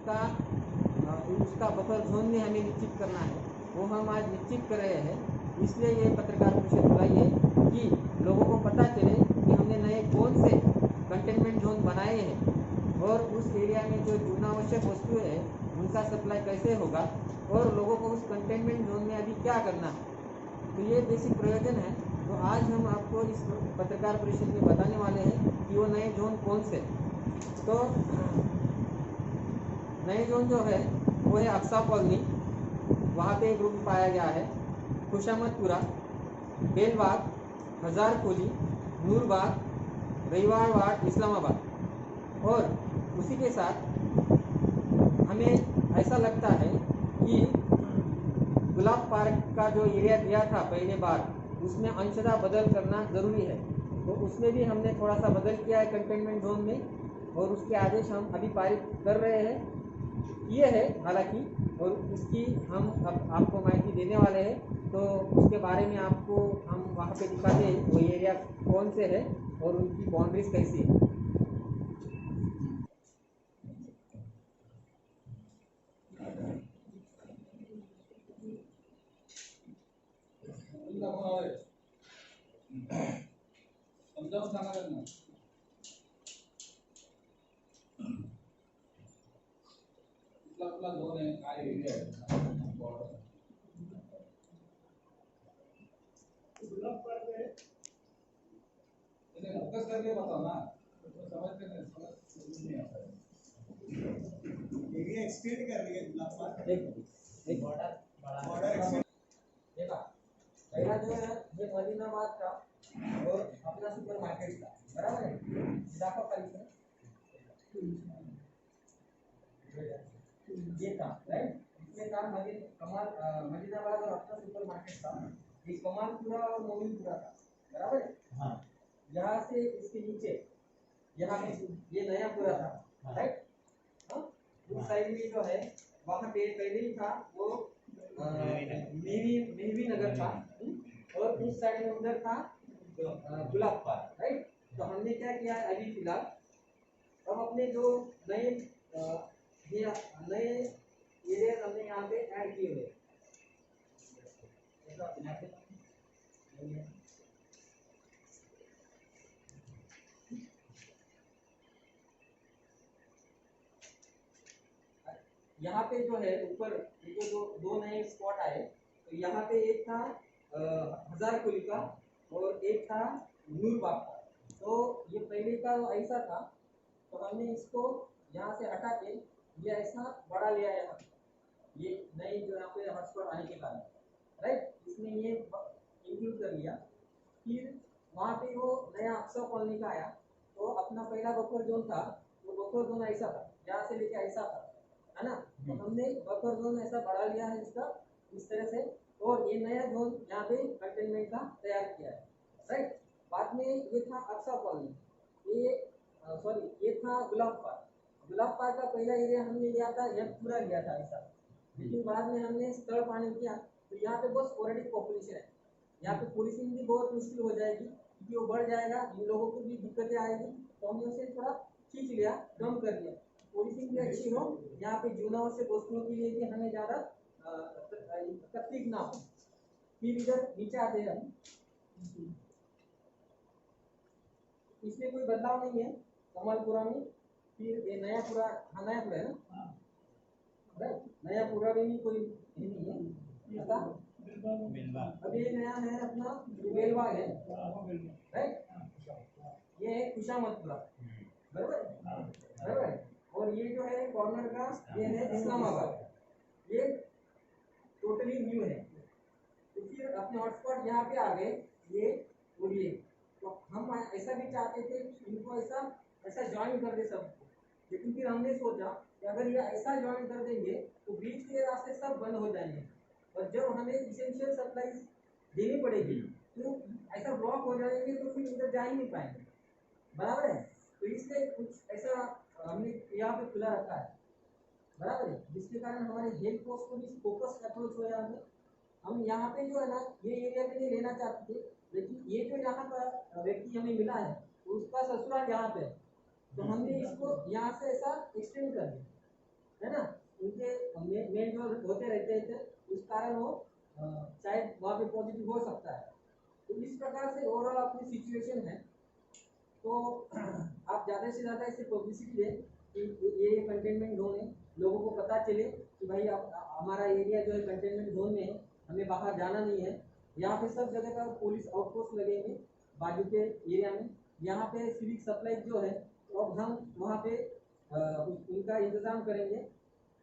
उसका buffer zone में हमें निश्चित करना है, वो हम आज निश्चित कर रहे हैं। इसलिए ये पत्रकार परिषद बुलाई है कि लोगों को पता चले कि हमने नए कौन से कंटेनमेंट जोन बनाए हैं और उस एरिया में जो जीवनावश्यक वस्तुएं है उनका सप्लाई कैसे होगा और लोगों को उस कंटेनमेंट जोन में अभी क्या करना है। तो ये बेसिक प्रयोजन है। तो आज हम आपको इस पत्रकार परिषद में बताने वाले हैं कि वो नए जोन कौन से। तो नए जोन जो है वो है अक्सा कॉलोनी, वहाँ पे एक ग्रुप पाया गया है, खुशामदपुरा, बेलबाग, हजार खोली, नूरबाग, रविवार वार्ड, इस्लामाबाद। और उसी के साथ हमें ऐसा लगता है कि गुलाब पार्क का जो एरिया दिया था पहले बार, उसमें अंशतः बदल करना ज़रूरी है। तो उसमें भी हमने थोड़ा सा बदल किया है कंटेनमेंट जोन में, और उसके आदेश हम अभी पारित कर रहे हैं, ये है हालांकि, और उसकी हम अब आपको माहिती देने वाले हैं। तो उसके बारे में आपको हम वहाँ पे दिखाते हैं वो एरिया कौन से है और उनकी बाउंड्रीज कैसी है। दोन है काय एरिया है फोकस करके बताओ ना, समझते नहीं आता है। एरिया एक्सटेंड कर रही है गुलाब पार्क, एक बॉर्डर एक्सटेंड। देखा पहला जो है ये मदीनाबाद का और अपना सुपर मार्केट का, बराबर है, दाखव खाली से ये था, राइट। इसमें था मदीनाबाद और अपना सुपर मार्केट था, ये कमालपुरा और मोमिनपुरा था, बराबर है। हाँ, यहाँ से इसके नीचे यहाँ पे ये नया पूरा था, राइट। हाँ, उस साइड में जो है वहाँ पे पहले ही था वो मेहवी नगर था, और उस साइड में उधर था गुलाब पार्क, राइट। तो हमने क्या किया है अभी फिलहाल, अब अपने जो नए एरिया हमने यहाँ पे ऐड किए हुए। यहाँ पे जो है ऊपर ये जो दो नए स्पॉट आए, तो यहाँ पे एक था हजार कुली का और एक था नूरबाग का। तो ये पहले का ऐसा था, तो हमने इसको यहाँ से हटा के ये ऐसा बड़ा लिया है यहाँ, ये नई जो यहाँ पे हॉटस्पॉट आने के कारण, राइट। इसमें ये इंक्लूड कर लिया। फिर वहाँ पे वो नया अक्सर कॉलोनी का आया, तो अपना पहला बफर जोन था, वो बफर जोन ऐसा था, यहाँ से लेके ऐसा था, है ना। तो हमने बफर जोन ऐसा बढ़ा लिया है इसका इस तरह से, और ये नया जोन यहाँ पे कंटेनमेंट का तैयार किया है, राइट। बाद में ये था अक्सा कॉलोनी, ये सॉरी ये था गुलाब पार्क। गुलाब पार्क का पहला एरिया हमने लिया था, यह पूरा लिया था ऐसा, लेकिन बाद में हमने स्थल पानी किया, तो यहाँ पे बहुत स्पोरेडिक पॉपुलेशन है, यहाँ पे पुलिसिंग भी बहुत मुश्किल हो जाएगी, क्योंकि वो बढ़ जाएगा, इन लोगों को भी दिक्कतें आएगी। तो हमने उसे थोड़ा खींच लिया, कम कर दिया, पुलिसिंग भी अच्छी हो, यहाँ पे जीवनावश्यक वस्तुओं के लिए भी हमें ज़्यादा तकलीफ ना हो। फिर इधर नीचे आते हैं हम, इसमें कोई बदलाव नहीं है कमालपुरा में। फिर ये नया पूरा, हाँ नया पूरा है ना, राइट, नया पूरा में भी कोई नहीं है, अब ये नया है अपना बेलबाग है, राइट। ये है खुशामदपुरा, बराबर बराबर। और ये जो है कॉर्नर का ये है इस्लामाबाद, ये टोटली न्यू है। तो फिर अपने हॉटस्पॉट यहाँ पे आ गए ये और ये, तो हम ऐसा भी चाहते थे कि इनको ऐसा ज्वाइन कर दे सबको, लेकिन फिर हमने सोचा कि अगर ये ऐसा ज्वाइन कर देंगे तो बीच के रास्ते सब बंद हो जाएंगे, और जब हमें इसेंशियल सप्लाईज देनी पड़ेगी तो ऐसा ब्लॉक हो जाएंगे, तो फिर उधर जा ही नहीं पाएंगे, बराबर है। तो इसलिए कुछ ऐसा हमने यहाँ पे खुला रखा है, बराबर है, जिसके कारण हमारे हेल्थ पोस्ट को भी फोकस अप्रोच हो जाएगा। हम यहाँ पे जो है ना ये एरिया में नहीं लेना चाहते थे, लेकिन ये जो यहाँ का व्यक्ति हमें मिला है तो उसका ससुराल यहाँ पे है, तो हमने इसको यहाँ से ऐसा एक्सटेंड कर दिया, है ना। मेन जो होते रहते हैं तो उस कारण वो शायद वहाँ पे पॉजिटिव हो सकता है। तो इस प्रकार से ओवरऑल अपनी सिचुएशन है। तो आप ज़्यादा से ज़्यादा इसे पब्लिसिटी दें कि ये कंटेनमेंट जोन है, लोगों को पता चले कि भाई अब हमारा एरिया जो है कंटेनमेंट जोन में है, हमें बाहर जाना नहीं है। यहाँ पे सब जगह का पुलिस आउटपोस्ट लगेंगे बाजू के एरिया में। यहाँ पे सिविक सप्लाई जो है तो अब हम वहाँ पे उनका इंतज़ाम करेंगे।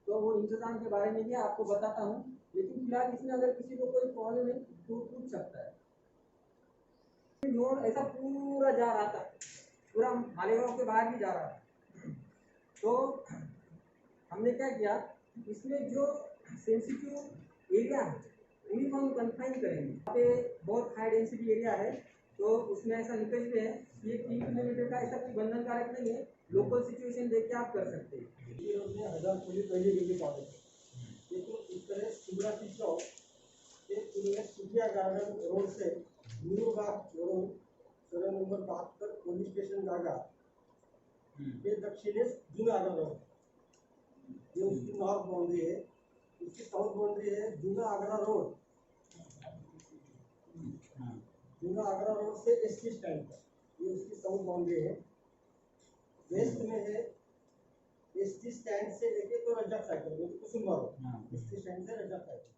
तो वो इंतज़ाम के बारे में भी आपको बताता हूँ, लेकिन फिलहाल इसमें अगर किसी को कोई प्रॉब्लम है तो पूछ सकता है। रोड ऐसा पूरा जा रहा था, पूरा मालेगांव के बाहर भी जा रहा था। तो हमने क्या किया, इसमें जो सेंसिटिव एरिया है उन्हीं को हम कन्फाइन करेंगे। यहाँ पे बहुत हाई डेंसिटी एरिया है, तो उसमें ऐसा निकल है कि 3 किलोमीटर का ऐसा कोई बंधनकारक नहीं है। लोकल सिचुएशन देख के आप कर सकते हैं। ये हमने 1000 पुलिस पहले दिल्ली पहुंचे थे, लेकिन इस तरह शिवरात्रि चौक से पूरे सुखिया गार्डन रोड से Noorbagh road survey number 72 police station जागा ये दक्षिणेश जूना आगरा रोड, ये उसकी नॉर्थ बाउंड्री है। इसकी साउथ बाउंड्री है जूना आगरा रोड, जूना आगरा रोड से एसटी स्टैंड तक, ये उसकी साउथ बाउंड्री है। वेस्ट में है एसटी स्टैंड से लेके तो Razzak cycle, Kusumba road, ST stand से रज्जक साइकिल।